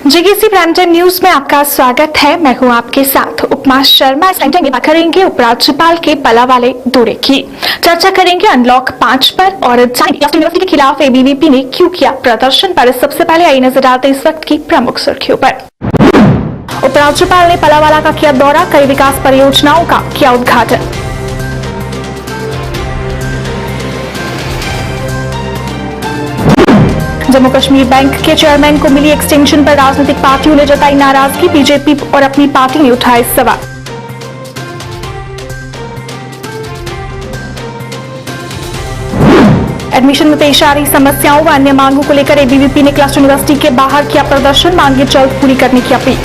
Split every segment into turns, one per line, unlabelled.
GKC prime time news में आपका स्वागत है। मैं हूं आपके साथ उपमा शर्मा। इस टाइम में बात करेंगे उपराज्यपाल के पला वाले दौरे की। चर्चा करेंगे अनलॉक 5 पर और यूनिवर्सिटी के खिलाफ एबीवीपी ने क्यों किया प्रदर्शन पर। सबसे पहले आई नजर डालते इस वक्त की प्रमुख सुर्खियों पर। उपराज्यपाल ने पलावाला का किया दौरा, कई विकास परियोजनाओं का किया उद्घाटन। जम्मू कश्मीर बैंक के चेयरमैन को मिली एक्सटेंशन पर राजनीतिक पार्टियों ने जताई नाराजगी, बीजेपी और अपनी पार्टी ने उठाए सवाल। एडमिशन में पेश आ रही समस्याओं व अन्य मांगों को लेकर एबीवीपी ने क्लस्टर यूनिवर्सिटी के बाहर किया प्रदर्शन, मांगे जल्द पूरी करने की अपील।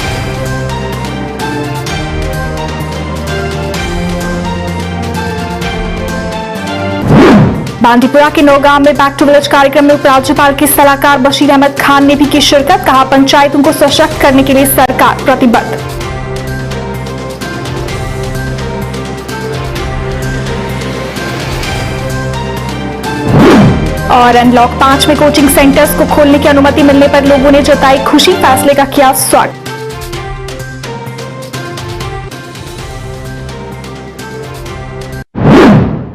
बांदीपुरा के नौगांव में बैक टू विलेज कार्यक्रम में उपराज्यपाल के सलाहकार बशीर अहमद खान ने भी की शिरकत, कहा पंचायतों को सशक्त करने के लिए सरकार प्रतिबद्ध। और अनलॉक 5 में कोचिंग सेंटर्स को खोलने की अनुमति मिलने पर लोगों ने जताई खुशी, फैसले का किया स्वागत।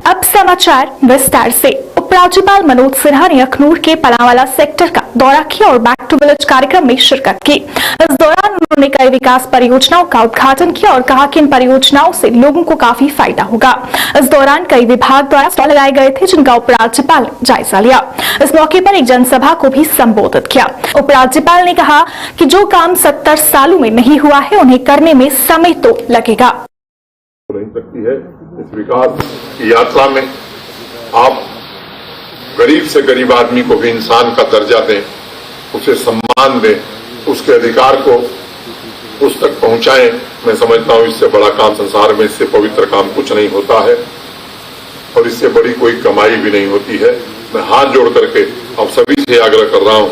अब समाचार विस्तार से। उपराज्यपाल मनोज सिन्हा ने अखनूर के पलावाला सेक्टर का दौरा किया और बैक टू विलेज कार्यक्रम में शिरकत की। इस दौरान उन्होंने कई विकास परियोजनाओं का उद्घाटन किया और कहा कि इन परियोजनाओं से लोगों को काफी फायदा होगा। इस दौरान कई विभाग द्वारा स्टॉल लगाए गए थे, जिनका उपराज्यपाल ने जायजा लिया। इस मौके पर एक जनसभा को भी संबोधित किया। उपराज्यपाल ने कहा कि जो काम 70 सालों में नहीं हुआ है, उन्हें करने में समय तो लगेगा।
इस विकास की यात्रा में आप गरीब से गरीब आदमी को भी इंसान का दर्जा दें, उसे सम्मान दें, उसके अधिकार को उस तक पहुंचाएं। मैं समझता हूं इससे बड़ा काम संसार में, इससे पवित्र काम कुछ नहीं होता है और इससे बड़ी कोई कमाई भी नहीं होती है। मैं हाथ जोड़ करके आप सभी से आग्रह कर रहा हूं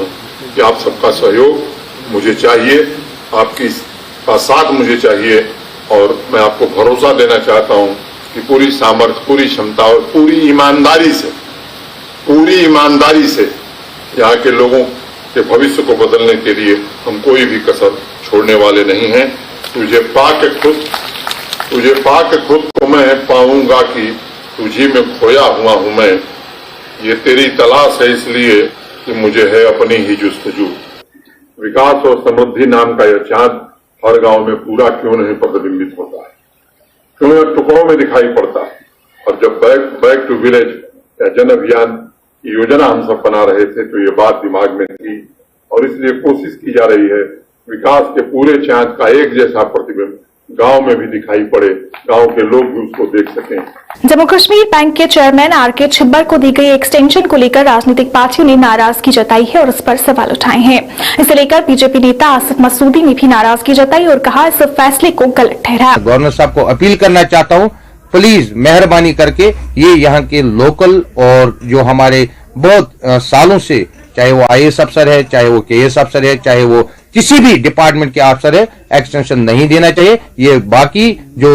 कि आप सबका सहयोग मुझे चाहिए, आपकी का साथ मुझे चाहिए और मैं आपको भरोसा देना चाहता हूं कि पूरी सामर्थ्य, पूरी क्षमता और पूरी ईमानदारी से यहाँ के लोगों के भविष्य को बदलने के लिए हम कोई भी कसर छोड़ने वाले नहीं हैं। तुझे पाके खुद को मैं पाऊंगा कि तुझी में खोया हुआ हूं मैं। ये तेरी तलाश है इसलिए कि मुझे है अपनी ही जुस्तजू। विकास और समृद्धि नाम का यह चांद हर गांव में पूरा क्यों नहीं प्रतिबिंबित होता है, क्यों यह टुकड़ों में दिखाई पड़ता है। और जब बैक टू विलेज या जन अभियान की योजना हम सब बना रहे थे तो ये बात दिमाग में थी और इसलिए कोशिश की जा रही है विकास के पूरे चांद का एक जैसा प्रतिबिंब गांव में भी दिखाई पड़े, गांव के लोग भी उसको देख सकें।
जम्मू कश्मीर बैंक के चेयरमैन आर.के. छिब्बर को दी गई एक्सटेंशन को लेकर राजनीतिक पार्टियों ने नाराजगी जताई है और इस पर सवाल उठाए हैं। इसे लेकर बीजेपी नेता आसिफ मसूदी ने भी नाराजगी जताई और कहा इस फैसले को गलत ठहराया।
गवर्नर साहब को अपील करना चाहता हूं, प्लीज मेहरबानी करके ये यहाँ के लोकल और जो हमारे बहुत सालों से, चाहे वो आईएएस अफसर है, चाहे वो केएएस अफसर है, चाहे वो किसी भी डिपार्टमेंट के अफसर है, एक्सटेंशन नहीं देना चाहिए। ये बाकी जो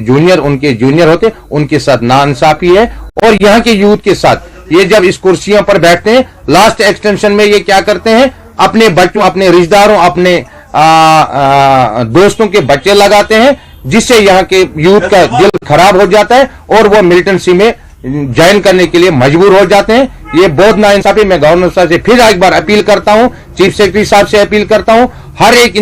जूनियर उनके जूनियर होते उनके साथ नाइंसाफी है और यहाँ के यूथ के साथ ये जब इस कुर्सियों पर बैठते हैं, लास्ट एक्सटेंशन में ये क्या करते हैं, अपने बच्चों, अपने रिश्तेदारों, अपने दोस्तों के बच्चे लगाते हैं, जिससे यहाँ के यूथ का दिल खराब हो जाता है और वो मिलिटेंसी में ज्वाइन करने के लिए मजबूर हो जाते हैं। ये बहुत नाइंसाफी। मैं गवर्नर साहब से फिर एक बार अपील करता हूं, चीफ सेक्रेटरी साहब से अपील करता हूं, हर एक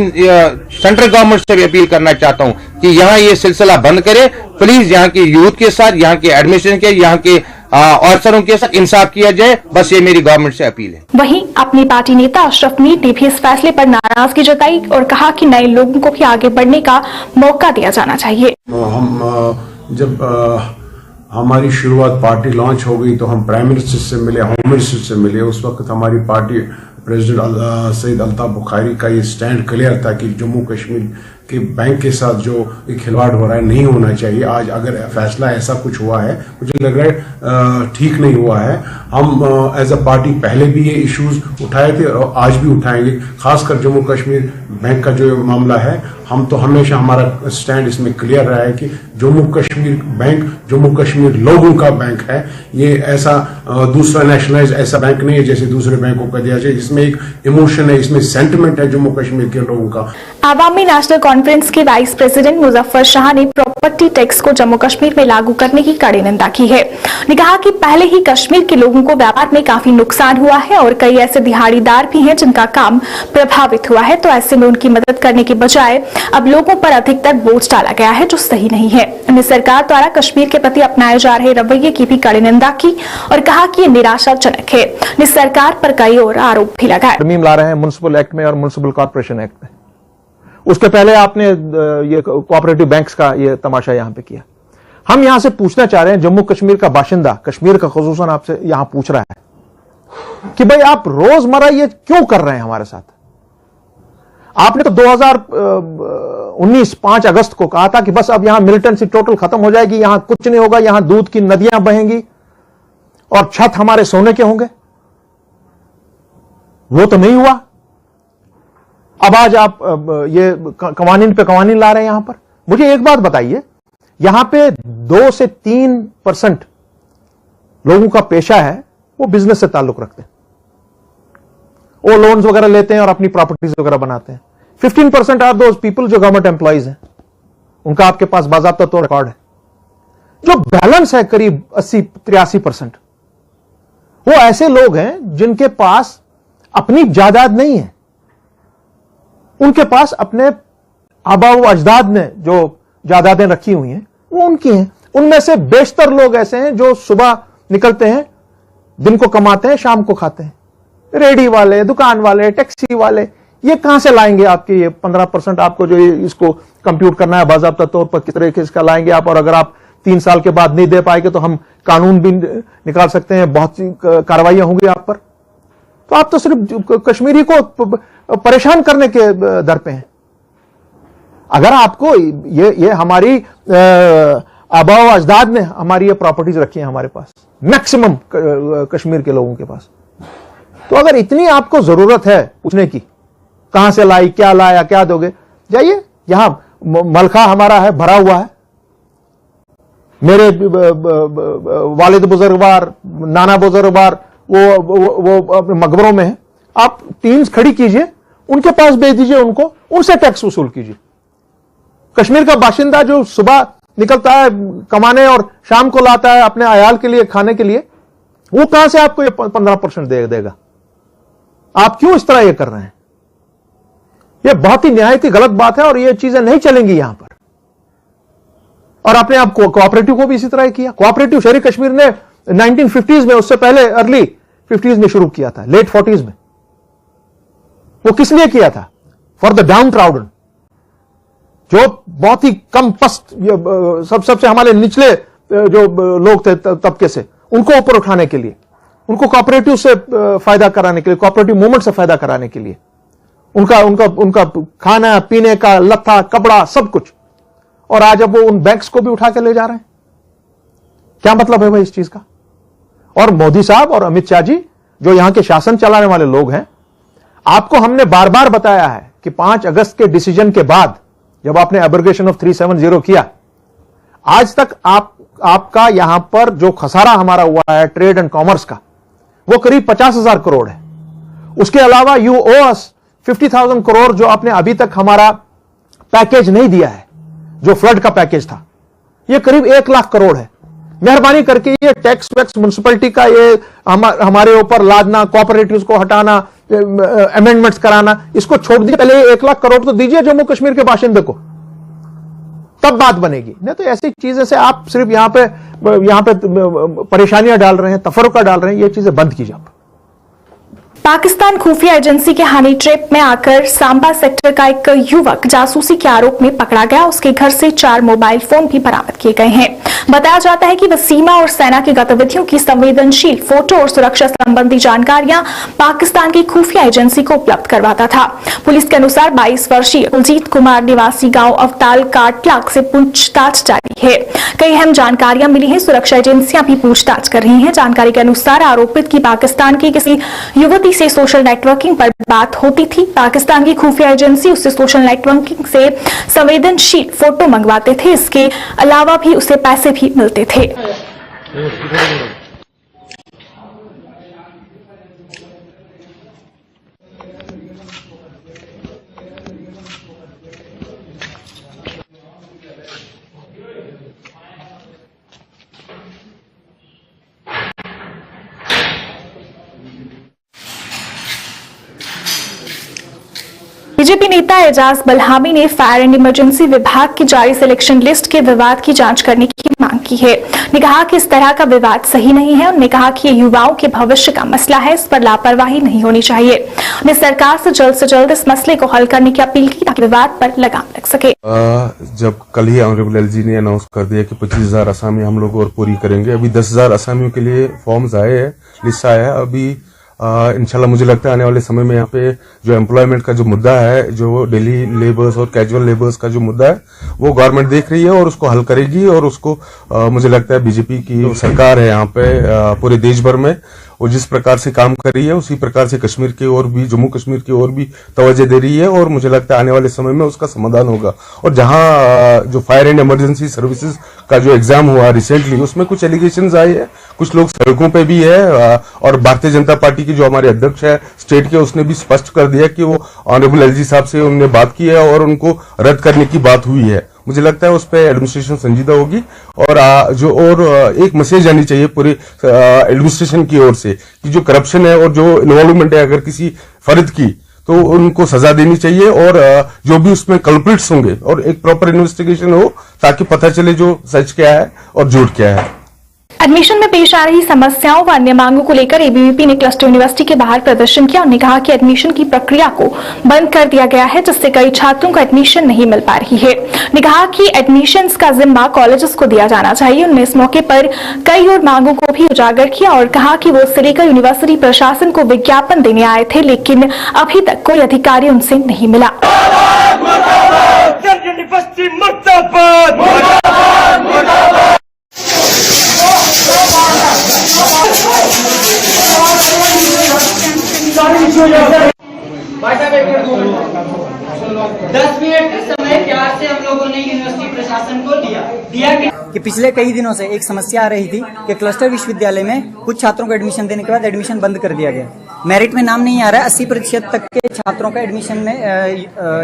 सेंट्रल गवर्नमेंट से भी अपील करना चाहता हूं कि यहाँ ये सिलसिला बंद करे। प्लीज यहाँ के यूथ के साथ, यहाँ के एडमिशन के, यहाँ के अफसरों के साथ इंसाफ किया जाए। बस ये मेरी गवर्नमेंट से अपील है।
वहीं अपनी पार्टी नेता अशरफ मीर ने भी इस फैसले पर नाराजगी जताई और कहा कि नए लोगों को भी आगे बढ़ने का मौका दिया जाना चाहिए।
जब हमारी शुरुआत पार्टी लॉन्च हो गई तो हम प्राइम मिनिस्टर से मिले, होम मिनिस्टर से मिले। उस वक्त हमारी पार्टी प्रेसिडेंट सईद अल्ताफ बुखारी का ये स्टैंड क्लियर था कि जम्मू कश्मीर कि बैंक के साथ जो खिलवाड़ हो रहा है नहीं होना चाहिए। आज अगर फैसला ऐसा कुछ हुआ है, मुझे लग रहा है ठीक नहीं हुआ है। हम एज अ पार्टी पहले भी ये इश्यूज उठाए थे और आज भी उठाएंगे। खासकर जम्मू कश्मीर बैंक का जो मामला है, हम तो हमेशा हमारा स्टैंड इसमें क्लियर रहा है कि जम्मू कश्मीर बैंक जम्मू कश्मीर लोगों का बैंक है। ये ऐसा दूसरा नेशनलाइज ऐसा बैंक नहीं है जैसे दूसरे बैंकों का दिया जाए। इसमें एक इमोशन है, इसमें सेंटिमेंट है जम्मू कश्मीर के लोगों का।
आवामी नेशनल कॉन्फ्रेंस के वाइस प्रेसिडेंट मुजफ्फर शाह ने प्रॉपर्टी टैक्स को जम्मू कश्मीर में लागू करने की कड़ी निंदा की है। ने कहा कि पहले ही कश्मीर के लोगों को व्यापार में काफी नुकसान हुआ है और कई ऐसे दिहाड़ीदार भी हैं जिनका काम प्रभावित हुआ है, तो ऐसे में उनकी मदद करने के बजाय अब लोगों पर अधिकतर बोझ डाला गया है, जो सही नहीं है। उन्हें सरकार द्वारा कश्मीर के प्रति अपनाए जा रहे रवैये की भी कड़ी निंदा की और कहा कि ये निराशाजनक है। ने सरकार पर कई और आरोप भी लगाए।
तरमीम ला रहे हैं म्युनिसिपल एक्ट में और म्युनिसिपल कॉर्पोरेशन एक्ट में। उसके पहले आपने ये कोऑपरेटिव बैंक्स का ये तमाशा यहां पे किया। हम यहां से पूछना चाह रहे हैं, जम्मू कश्मीर का बाशिंदा, कश्मीर का खुसूसन आपसे यहां पूछ रहा है कि भाई आप रोजमर्रा ये क्यों कर रहे हैं हमारे साथ? आपने तो 2019 5 अगस्त को कहा था कि बस अब यहां मिलिटेंसी टोटल खत्म हो जाएगी, यहां कुछ नहीं होगा, यहां दूध की नदियां बहेंगी और छत हमारे सोने के होंगे। वो तो नहीं हुआ। अब आज आप ये कवानीन पे कवानीन ला रहे हैं यहां पर। मुझे एक बात बताइए, यहां पे 2 से 3% लोगों का पेशा है, वो बिजनेस से ताल्लुक रखते हैं, वो लोन्स वगैरह लेते हैं और अपनी प्रॉपर्टीज वगैरह बनाते हैं। 15% आर दोज पीपल जो गवर्नमेंट एम्प्लॉइज हैं, उनका आपके पास बाज़ाब्ता तो रिकॉर्ड है। जो बैलेंस है करीब 80-83%, वो ऐसे लोग हैं जिनके पास अपनी जायदाद नहीं है, उनके पास अपने आबा व अजदाद ने जो जायदादें रखी हुई हैं वो उनकी हैं। उनमें से बेशतर लोग ऐसे हैं जो सुबह निकलते हैं, दिन को कमाते हैं, शाम को खाते हैं। रेडी वाले, दुकान वाले, टैक्सी वाले, ये कहां से लाएंगे आपके ये 15%? आपको जो इसको कंप्यूट करना है बाज़ाब्ता तौर पर किस तरीके इसका लाएंगे आप, और अगर आप 3 साल के बाद नहीं दे पाएंगे तो हम कानून भी निकाल सकते हैं, बहुत सी कार्रवाइयां होंगी आप पर। तो आप तो सिर्फ कश्मीरी को परेशान करने के दर पे हैं। अगर आपको ये हमारी आबा व अजदाद ने हमारी ये प्रॉपर्टीज रखी हैं हमारे पास, मैक्सिमम कश्मीर के लोगों के पास, तो अगर इतनी आपको जरूरत है पूछने की कहां से लाई, क्या लाया, क्या दोगे, जाइए, यहां मलखा हमारा है, भरा हुआ है। मेरे वालिद बुजुर्गवार, नाना बुजुर्गवार वो मकबरों में है। आप टीम्स खड़ी कीजिए, उनके पास भेज दीजिए, उनसे टैक्स वसूल कीजिए। कश्मीर का बाशिंदा जो सुबह निकलता है कमाने और शाम को लाता है अपने अयाल के लिए खाने के लिए, वो कहां से आपको ये 15% देगा? आप क्यों इस तरह ये कर रहे हैं? ये बहुत ही निहायत ही गलत बात है और ये चीजें नहीं चलेंगी यहां पर। और आपने आप कोऑपरेटिव को भी इसी तरह किया। कोऑपरेटिव शहरी कश्मीर ने 1950s में, उससे पहले अर्ली 50s में शुरू किया था, लेट 40s में। वो किस लिए किया था? फॉर द डाउन ट्राउडन, जो बहुत ही कम पस्त, सबसे हमारे निचले जो लोग थे तबके से, उनको ऊपर उठाने के लिए, उनको कोऑपरेटिव से फायदा कराने के लिए, कोऑपरेटिव मूवमेंट से फायदा कराने के लिए, उनका खाना पीने का, लत्ता कपड़ा सब कुछ। और आज अब वो उन बैंक्स को भी उठा के ले जा रहे हैं। क्या मतलब है भाई इस चीज का? और मोदी साहब और अमित शाह जी जो यहां के शासन चलाने वाले लोग हैं, आपको हमने बार बार बताया है कि 5 अगस्त के डिसीजन के बाद जब आपने एब्रोगेशन ऑफ 370 किया, आज तक आपका यहां पर जो खसारा हमारा हुआ है ट्रेड एंड कॉमर्स का, वो करीब 50,000 करोड़ है। उसके अलावा यू ओ अस 50,000 करोड़ जो आपने अभी तक हमारा पैकेज नहीं दिया है, जो फ्लड का पैकेज था, ये करीब 1 लाख करोड़ है। मेहरबानी करके ये टैक्स वैक्स म्युनिसिपैलिटी का ये हमारे ऊपर लादना, कोऑपरेटिव्स को हटाना, अमेंडमेंट्स कराना, इसको छोड़ दीजिए। पहले 1 लाख करोड़ तो दीजिए जम्मू कश्मीर के बाशिंदे को, तब बात बनेगी। नहीं तो ऐसी चीजें से आप सिर्फ यहां पे परेशानियां डाल रहे हैं, तफरुका डाल रहे हैं, ये चीजें बंद कीजिए आप।
पाकिस्तान खुफिया एजेंसी के हनी ट्रैप में आकर सांबा सेक्टर का एक युवक जासूसी के आरोप में पकड़ा गया। उसके घर से 4 मोबाइल फोन भी बरामद किए गए हैं। बताया जाता है कि वह सीमा और सेना की गतिविधियों की संवेदनशील फोटो और सुरक्षा संबंधी जानकारियां पाकिस्तान की खुफिया एजेंसी को उपलब्ध करवाता था। पुलिस के अनुसार 22 वर्षीय कुलजीत कुमार निवासी गांव अवताल काटलाक से पूछताछ जारी है। कई अहम जानकारियां मिली हैं। सुरक्षा एजेंसियां भी पूछताछ कर रही हैं। जानकारी के अनुसार आरोपित की पाकिस्तान की किसी युवती से सोशल नेटवर्किंग पर बात होती थी। पाकिस्तान की खुफिया एजेंसी उससे सोशल नेटवर्किंग से संवेदनशील फोटो मंगवाते थे। इसके अलावा भी उसे पैसे भी मिलते थे। बीजेपी नेता एजाज बलहामी ने फायर एंड इमरजेंसी विभाग की जारी सिलेक्शन लिस्ट के विवाद की जांच करने की मांग की है। ने कहा कि इस तरह का विवाद सही नहीं है। उन्होंने कहा कि ये युवाओं के भविष्य का मसला है, इस पर लापरवाही नहीं होनी चाहिए। उन्हें सरकार से जल्द इस मसले को हल करने की अपील की ताकि विवाद पर लगाम लग सके।
जब कल ही ऑनरेबल एलजी ने अनाउंस कर दिया कि 25,000 असामी हम लोग और पूरी करेंगे। अभी 10,000 असामियों के लिए फॉर्म्स आए हैं, लिस्ट आया है। अभी इंशाल्लाह मुझे लगता है आने वाले समय में यहाँ पे जो एम्प्लॉयमेंट का जो मुद्दा है, जो डेली लेबर्स और कैजुअल लेबर्स का जो मुद्दा है, वो गवर्नमेंट देख रही है और उसको हल करेगी। और उसको मुझे लगता है बीजेपी की जो सरकार है यहाँ पे पूरे देश भर में वो जिस प्रकार से काम कर रही है, उसी प्रकार से कश्मीर की ओर भी, जम्मू कश्मीर की ओर भी तवज्जो दे रही है। और मुझे लगता है आने वाले समय में उसका समाधान होगा। और जहां जो फायर एंड इमरजेंसी सर्विसेज का जो एग्जाम हुआ रिसेंटली, उसमें कुछ एलिगेशंस आए हैं, कुछ लोग सड़कों पे भी है। और भारतीय जनता पार्टी की जो हमारे अध्यक्ष है स्टेट के, उसने भी स्पष्ट कर दिया कि वो ऑनरेबल एलजी साहब से उन्होंने बात की है और उनको रद्द करने की बात हुई है। मुझे लगता है उस पर एडमिनिस्ट्रेशन संजीदा होगी। और एक मैसेज आनी चाहिए पूरे एडमिनिस्ट्रेशन की ओर से कि जो करप्शन है और जो इन्वॉल्वमेंट है अगर किसी फर्द की, तो उनको सजा देनी चाहिए। और जो भी उसमें कल्प्रिट्स होंगे और एक प्रॉपर इन्वेस्टिगेशन हो ताकि पता चले जो सच क्या है और झूठ क्या है।
एडमिशन में पेश आ रही समस्याओं व अन्य मांगों को लेकर एबीवीपी ने क्लस्टर यूनिवर्सिटी के बाहर प्रदर्शन किया। उन्होंने कहा कि एडमिशन की प्रक्रिया को बंद कर दिया गया है, जिससे कई छात्रों को एडमिशन नहीं मिल पा रही है। उन्होंने कहा कि एडमिशन्स का जिम्मा कॉलेजेस को दिया जाना चाहिए। उन्होंने इस मौके पर कई और मांगों को भी उजागर किया और कहा कि वो इससे लेकर यूनिवर्सिटी प्रशासन को विज्ञापन देने आए थे, लेकिन अभी तक कोई अधिकारी उनसे नहीं मिला।
दस मिनट का समय प्यार से हम लोगों ने यूनिवर्सिटी प्रशासन को दिया कि पिछले कई दिनों से एक समस्या आ रही थी कि क्लस्टर विश्वविद्यालय में कुछ छात्रों को एडमिशन देने के बाद एडमिशन बंद कर दिया गया। मेरिट में नाम नहीं आ रहा है। 80% तक के छात्रों का एडमिशन में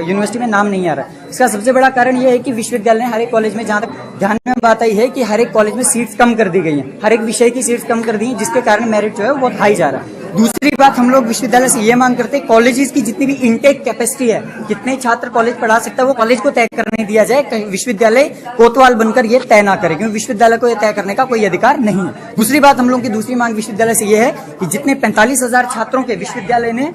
यूनिवर्सिटी में नाम नहीं आ रहा है। इसका सबसे बड़ा कारण यह है कि विश्वविद्यालय ने हर एक कॉलेज में, जहां तक ध्यान में बात आई है कि हर एक कॉलेज में सीट्स कम कर दी गई हैं, हर एक विषय की सीट्स कम कर दी हैं, जिसके कारण मेरिट जो है वो बहुत हाई जा रहा है। दूसरी बात, हम लोग विश्वविद्यालय से ये मांग करते हैं कॉलेजेस की जितनी भी इनटेक कैपेसिटी है, कितने छात्र कॉलेज पढ़ा सकता है, वो कॉलेज को तय करने दिया जाए। विश्वविद्यालय कोतवाल बनकर ये तय ना करे, क्योंकि विश्वविद्यालय को ये तय करने का कोई अधिकार नहीं है। दूसरी बात, हम लोगों की दूसरी मांग विश्वविद्यालय से ये है कि जितने 45,000 छात्रों के विश्वविद्यालय ने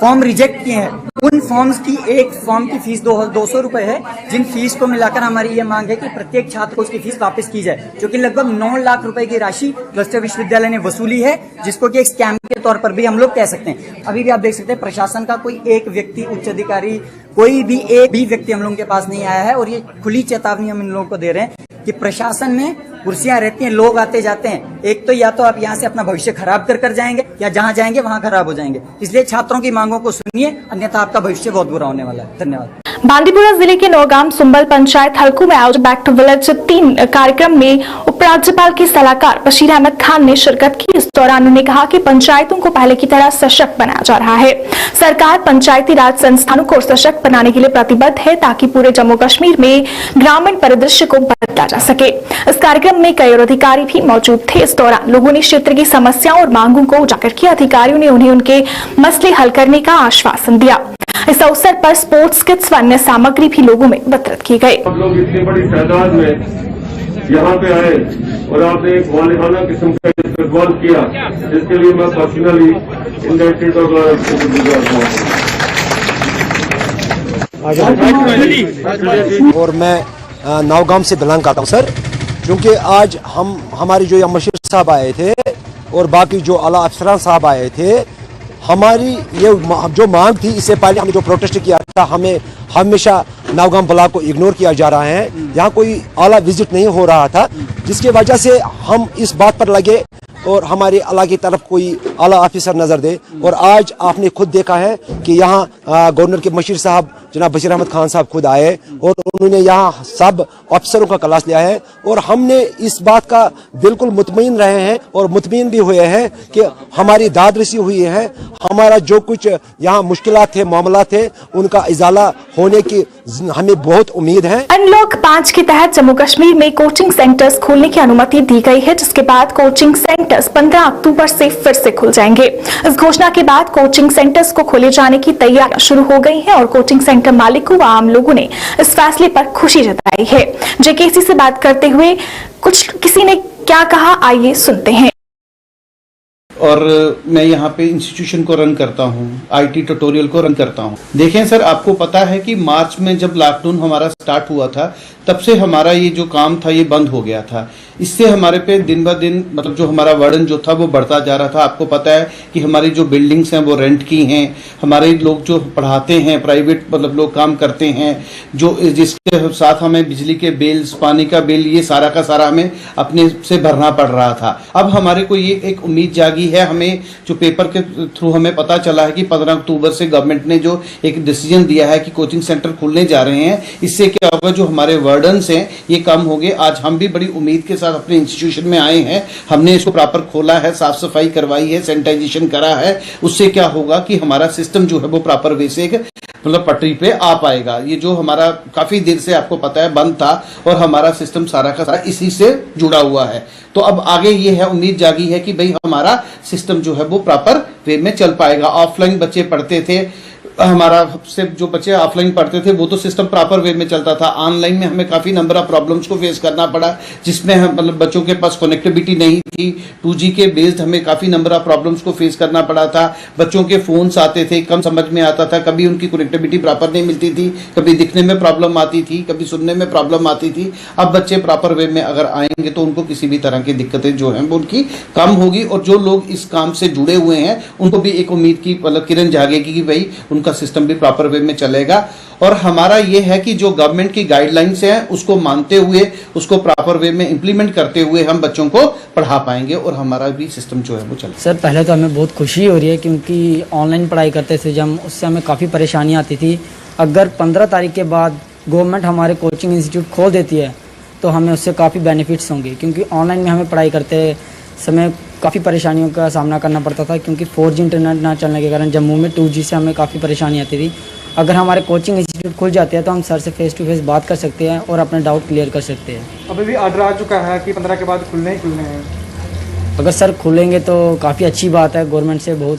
फॉर्म रिजेक्ट किए हैं, उन फॉर्म्स की एक फॉर्म की फीस 200 रुपए है, जिन फीस को मिलाकर हमारी ये मांग है कि प्रत्येक छात्र को उसकी फीस वापस की जाए, जो कि लगभग 9 लाख रुपए की राशि क्लस्टर विश्वविद्यालय ने वसूली है, जिसको कि एक स्कैम के तौर पर भी हम लोग कह सकते हैं। अभी भी आप देख सकते हैं प्रशासन का कोई एक व्यक्ति, उच्च अधिकारी, कोई भी एक भी व्यक्ति हम लोगों के पास नहीं आया है। और ये खुली चेतावनी हम इन लोगों को दे रहे हैं कि प्रशासन में कुर्सियां रहती हैं, लोग आते जाते हैं। एक तो या तो आप यहाँ से अपना भविष्य खराब कर जाएंगे, या जहां जाएंगे वहां खराब हो जाएंगे। इसलिए छात्रों की मांगों को सुनिए, अन्यथा आपका भविष्य बहुत बुरा होने वाला है। धन्यवाद।
बांदीपुरा जिले के नौगाम सुंबल पंचायत हलकों में आयोजित बैक टू विलेज 3 कार्यक्रम में उपराज्यपाल के सलाहकार बशीर अहमद खान ने शिरकत की। इस दौरान उन्होंने कहा कि पंचायतों को पहले की तरह सशक्त बनाया जा रहा है। सरकार पंचायती राज संस्थानों को सशक्त बनाने के लिए प्रतिबद्ध है, ताकि पूरे जम्मू कश्मीर में ग्रामीण परिदृश्य को बदला जा सके। इस कार्यक्रम में कई और अधिकारी भी मौजूद थे। इस दौरान लोगों ने क्षेत्र की समस्याओं और मांगों को उजागर किया। अधिकारियों ने उन्हें उनके मसले हल करने का आश्वासन दिया। इस अवसर पर स्पोर्ट्स किट्स व अन्य सामग्री भी लोगों में वितरित की गई।
आप लोग इतनी बड़ी तादाद में यहाँ पे आए और आपने एक मालिकाना किस्म का कॉल किया, जिसके लिए मैं पर्सनली इंडस्ट्री
और मैं नौगाम से बिलोंग करता हूँ सर, क्योंकि आज हमारे जो मशीर साहब आए थे और बाकी जो आला अफसरान साहब आए थे, हमारी ये जो मांग थी, इससे पहले हमने जो प्रोटेस्ट किया था, हमें हमेशा नौगाम ब्लॉक को इग्नोर किया जा रहा है, यहाँ कोई आला विजिट नहीं हो रहा था, जिसकी वजह से हम इस बात पर लगे और हमारे आला की तरफ कोई आला ऑफिसर नजर दे। और आज आपने खुद देखा है कि यहाँ गवर्नर के मशीर साहब जनाब बशीर अहमद खान साहब खुद आए और उन्होंने यहाँ सब अफसरों का क्लास लिया है और हमने इस बात का बिल्कुल मुतमईन रहे हैं और मुतमईन भी हुए हैं कि हमारी दाद रसी हुई है, हमारा जो कुछ यहाँ मुश्किलात थे, मामला थे, उनका इजाला होने की हमें बहुत उम्मीद है।
अनलॉक 5 के तहत जम्मू कश्मीर में कोचिंग सेंटर्स खोलने की अनुमति दी गई है, जिसके बाद कोचिंग सेंटर्स 15 अक्टूबर से फिर से खुल जाएंगे। इस घोषणा के बाद कोचिंग सेंटर्स को खोले जाने की तैयारियां शुरू हो गई हैं और कोचिंग सेंटर मालिकों व आम लोगों ने इस फैसले पर खुशी जताई है। जेकेसी से बात करते हुए किसी ने क्या कहा, आइए सुनते हैं।
और मैं यहाँ पे इंस्टीट्यूशन को रन करता हूँ, आईटी ट्यूटोरियल को रन करता हूँ। देखें सर, आपको पता है कि मार्च में जब लॉकडाउन हमारा स्टार्ट हुआ था, तब से हमारा ये जो काम था ये बंद हो गया था। इससे हमारे पे दिन ब दिन मतलब जो हमारा वर्डन जो था वो बढ़ता जा रहा था। आपको पता है कि हमारी जो बिल्डिंग्स हैं वो रेंट की हैं, हमारे लोग जो पढ़ाते हैं प्राइवेट मतलब लोग काम करते हैं, जो जिसके साथ हमें बिजली के बिल्स, पानी का बिल, ये सारा का सारा हमें अपने से भरना पड़ रहा था। अब हमारे को ये एक उम्मीद जागी है, हमें जो पेपर के थ्रू हमें पता चला है कि 15 अक्टूबर से गवर्नमेंट ने जो एक डिसीजन दिया है कि कोचिंग सेंटर खुलने जा रहे हैं। इससे क्या होगा, जो हमारे वर्डन्स हैं ये कम हो गए। आज हम भी बड़ी उम्मीद के साथ अपने इंस्टीट्यूशन में आए हैं, हमने इसको प्रॉपर खोला है, साफ सफाई करवाई है, सैनिटाइजेशन करा है। उससे क्या होगा कि हमारा सिस्टम जो है वो प्रॉपर वे से मतलब पटरी पे आ पाएगा। ये जो हमारा काफी देर से आपको पता है बंद था और हमारा सिस्टम सारा का सारा इसी से जुड़ा हुआ है। तो अब आगे ये है, उम्मीद जागी है कि भाई हमारा सिस्टम जो है वो प्रॉपर वे में चल पाएगा। ऑफलाइन बच्चे पढ़ते थे, हमारा से जो बच्चे ऑफलाइन पढ़ते थे वो तो सिस्टम प्रॉपर वे में चलता था। ऑनलाइन में हमें काफी नंबर ऑफ प्रॉब्लम्स को फेस करना पड़ा, जिसमें हम मतलब बच्चों के पास कनेक्टिविटी नहीं थी। 2G के बेस्ड हमें काफी नंबर ऑफ प्रॉब्लम्स को फेस करना पड़ा था। बच्चों के फोन्स आते थे, कम समझ में आता था, कभी उनकी कनेक्टिविटी प्रॉपर नहीं मिलती थी, कभी दिखने में प्रॉब्लम आती थी, कभी सुनने में प्रॉब्लम आती थी। अब बच्चे प्रॉपर वे में अगर आएंगे तो उनको किसी भी तरह की दिक्कतें जो हैं वो उनकी कम होगी और जो लोग इस काम से जुड़े हुए हैं उनको भी एक उम्मीद की मतलब किरण जागेगी कि भाई उनका सिस्टम भी प्रॉपर वे में चलेगा। और हमारा ये है कि जो गवर्नमेंट की गाइडलाइंस हैं उसको मानते हुए, उसको प्रॉपर वे में इंप्लीमेंट करते हुए हम बच्चों को पढ़ा पाएंगे और हमारा भी सिस्टम जो है वो चले।
सर पहले तो हमें बहुत खुशी हो रही है, क्योंकि ऑनलाइन पढ़ाई करते थे जब, उससे हमें काफ़ी परेशानी आती थी। अगर 15 तारीख के बाद गवर्नमेंट हमारे कोचिंग इंस्टीट्यूट खोल देती है तो हमें उससे काफ़ी बेनिफिट्स होंगे, क्योंकि ऑनलाइन में हमें पढ़ाई करते समय काफ़ी परेशानियों का सामना करना पड़ता था, क्योंकि 4G इंटरनेट ना चलने के कारण जम्मू में 2G से हमें काफ़ी परेशानी आती थी। अगर हमारे कोचिंग इंस्टीट्यूट खुल जाते हैं तो हम सर से फेस टू फेस बात कर सकते हैं और अपने डाउट क्लियर कर सकते हैं।
अभी भी ऑर्डर आ चुका है कि 15 के बाद खुलने ही खुलने हैं।
अगर सर खुलेंगे तो काफ़ी अच्छी बात है, गवर्नमेंट से बहुत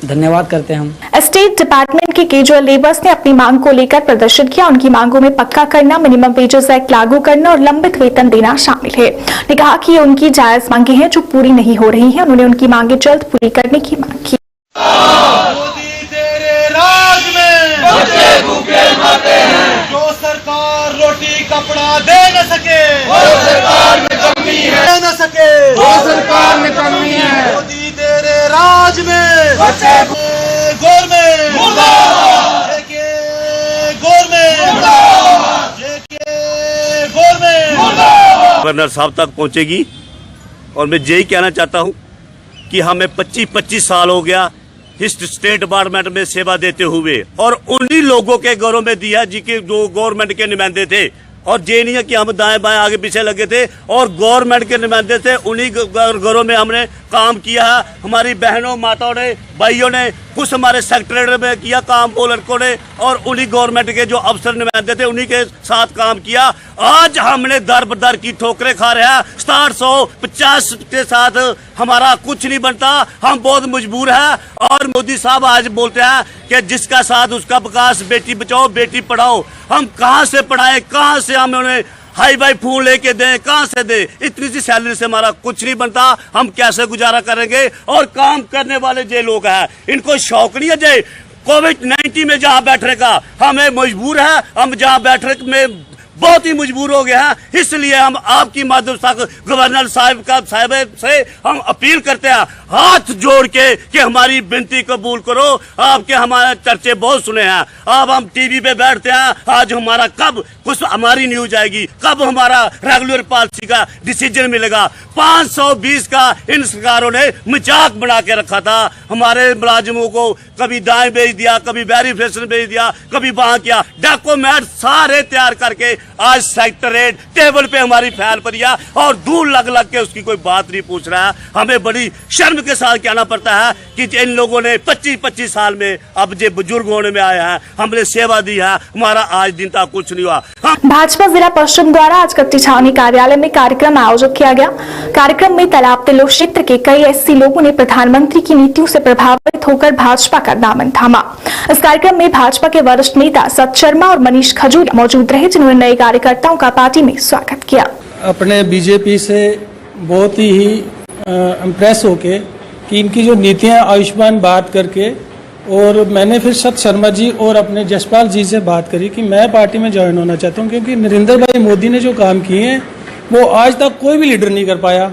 धन्यवाद करते हैं हम।
स्टेट डिपार्टमेंट के कैजुअल लेबर्स ने अपनी मांग को लेकर प्रदर्शन किया। उनकी मांगों में पक्का करना, मिनिमम वेजेस एक्ट लागू करना और लंबित वेतन देना शामिल है। ने कहा कि ये उनकी जायज मांगे हैं जो पूरी नहीं हो रही हैं। उन्होंने उनकी मांगे जल्द पूरी करने की मांग की।
मोदी तेरे राज में बच्चे भूखे मरते हैं, जो सरकार रोटी कपड़ा दे न सके वो सरकार में कमी है, दे न सके वो सरकार में कमी है। मोदी तेरे राज में बच्चे गवर्नमेंट मुर्दाबाद, गवर्नमेंट
गवर्नर साहब तक पहुंचेगी। और मैं यही कहना चाहता हूं कि हमें 25 साल हो गया इस स्टेट डिपार्टमेंट में सेवा देते हुए, और उन्हीं लोगों के घरों में दिया जिनके जो गवर्नमेंट के नुमाइंदे थे। और ये नहीं है कि हम दाएं बाएं आगे पीछे लगे थे, और गवर्नमेंट के नुमाइंदे थे, उन्हीं घरों में हमने काम किया है। हमारी बहनों, माताओं ने, भाइयों ने, कुछ हमारे सेक्रेटरी में किया काम, वो लड़कों ने, और उन्हीं गवर्नमेंट के जो अफसर नुमाइंदे थे उन्हीं के साथ काम किया। आज हमने दर बदर की ठोकरें खा रहे हैं। 750 के साथ हमारा कुछ नहीं बनता, हम बहुत मजबूर हैं। और मोदी साहब आज बोलते हैं कि जिसका साथ उसका विकास, बेटी बचाओ बेटी पढ़ाओ। हम कहां से पढ़ाए, कहां से हम उन्हें हाई फाई फोन लेके दें, कहां से दें? इतनी सी सैलरी से हमारा कुछ नहीं बनता, हम कैसे गुजारा करेंगे? और काम करने वाले जो लोग हैं इनको शौक नहीं है जे कोविड-19 में जहां बैठने का, हमें मजबूर है, हम जहां बैठने में बहुत ही मजबूर हो गए हैं। इसलिए हम आपकी माध्यम से गवर्नर साहब से हम अपील करते हैं, हाथ जोड़ के कि हमारी विनती कबूल करो। आपके हमारे चर्चे बहुत सुने हैं, अब हम टीवी पे बैठते हैं, आज हमारा कब कुछ हमारी न्यूज आएगी, कब हमारा रेगुलर पॉलिसी का डिसीजन मिलेगा? 520 का इन सरकारों ने मजाक बना के रखा था। हमारे मुलाजिमों को कभी दाएं भेज दिया, कभी वेरिफिकेशन भेज दिया, कभी वहां किया, डॉक्यूमेंट सारे तैयार करके आज सेक्रेटरीट टेबल पे हमारी फाइल पर या और दूर लग के उसकी कोई बात नहीं पूछ रहा है। हमें बड़ी शर्म के साथ कहना पड़ता है कि इन लोगों ने 25-25 साल में अब जो बुजुर्ग होने में आए हैं, हमने सेवा दी है, हमारा आज दिन तक कुछ नहीं हुआ।
भाजपा जिला पश्चिम द्वारा आज कच्ची छावनी कार्यालय में कार्यक्रम आयोजित किया गया। कार्यक्रम में तालाब तिल्लो क्षेत्र के कई एससी लोगों ने प्रधानमंत्री की नीतियों से प्रभावित होकर भाजपा का दामन थामा। इस कार्यक्रम में भाजपा के वरिष्ठ नेता सत शर्मा और मनीष खजूरिया मौजूद रहे, जिन्होंने नए कार्यकर्ताओं का पार्टी में स्वागत किया।
अपने बीजेपी से बहुत ही इम्प्रेस होके कि इनकी जो नीतियां आयुष्मान भारत करके, और मैंने फिर सत शर्मा जी और अपने जसपाल जी से बात करी कि मैं पार्टी में ज्वाइन होना चाहता हूं, क्योंकि नरेंद्र भाई मोदी ने जो काम किए हैं वो आज तक कोई भी लीडर नहीं कर पाया,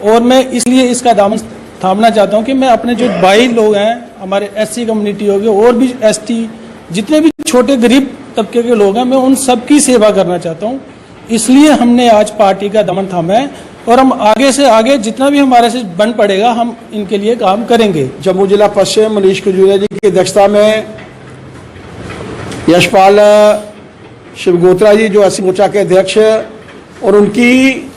और मैं इसलिए इसका दामन थामना चाहता हूं कि मैं अपने जो भाई लोग हैं, हमारे एससी कम्युनिटी हो गए और भी एसटी, जितने भी छोटे गरीब तबके के लोग हैं, मैं उन सबकी सेवा करना चाहता हूं। इसलिए हमने आज पार्टी का दामन थामा है, और हम आगे से आगे जितना भी हमारे से बन पड़ेगा हम इनके लिए काम करेंगे।
जम्मू जिला पश्चिम मनीष खजूरिया जी की अध्यक्षता में यशपाल शिवगोत्रा जी जो एससी मोर्चा के अध्यक्ष, और उनकी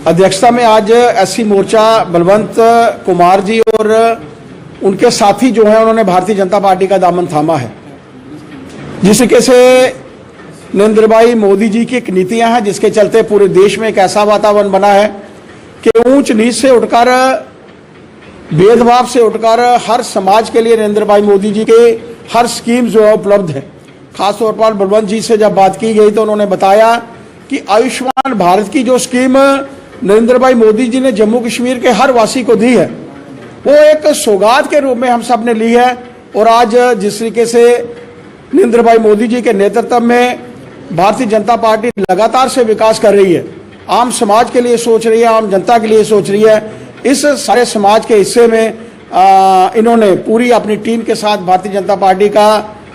अध्यक्षता में आज एससी मोर्चा बलवंत कुमार जी और उनके साथी जो हैं उन्होंने भारतीय जनता पार्टी का दामन थामा है। जिस तरीके से नरेंद्र भाई मोदी जी की एक नीतियां हैं जिसके चलते पूरे देश में एक ऐसा वातावरण बना है कि ऊंच नीच से उठकर, भेदभाव से उठकर हर समाज के लिए नरेंद्र भाई मोदी जी के हर स्कीम जो है उपलब्ध है। खासतौर पर बलवंत जी से जब बात की गई तो उन्होंने बताया कि आयुष्मान भारत की जो स्कीम नरेंद्र भाई मोदी जी ने जम्मू कश्मीर के हर वासी को दी है, वो एक सौगात के रूप में हम सब ने ली है। और आज जिस तरीके से नरेंद्र भाई मोदी जी के नेतृत्व में भारतीय जनता पार्टी लगातार से विकास कर रही है, आम समाज के लिए सोच रही है, आम जनता के लिए सोच रही है, इस सारे समाज के हिस्से में इन्होंने पूरी अपनी टीम के साथ भारतीय जनता पार्टी का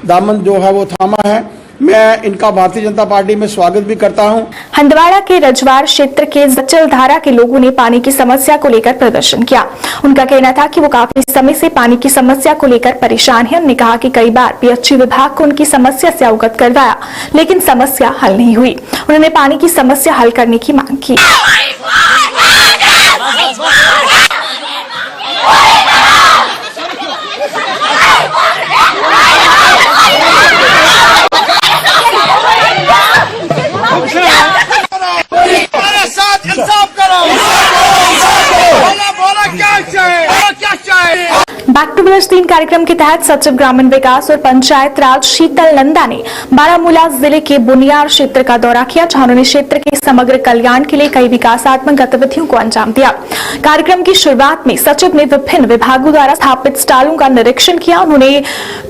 दामन जो है वो थामा है। मैं इनका भारतीय जनता पार्टी में स्वागत भी करता हूं।
हंदवाड़ा के रजवाड़ क्षेत्र के जचलधारा के लोगों ने पानी की समस्या को लेकर प्रदर्शन किया। उनका कहना था कि वो काफी समय से पानी की समस्या को लेकर परेशान है। उन्होंने कहा कि कई बार पीएचई विभाग को उनकी समस्या से अवगत करवाया, लेकिन समस्या हल नहीं हुई। उन्होंने पानी की समस्या हल करने की मांग की। बैक टू विलेज 3 कार्यक्रम के तहत सचिव ग्रामीण विकास और पंचायत राज शीतल नंदा ने बारामूला जिले के बुनियार क्षेत्र का दौरा किया, जहां उन्होंने क्षेत्र के समग्र कल्याण के लिए कई विकासात्मक गतिविधियों को अंजाम दिया। कार्यक्रम की शुरुआत में सचिव ने विभिन्न विभागों द्वारा स्थापित स्टॉलों का निरीक्षण किया। उन्होंने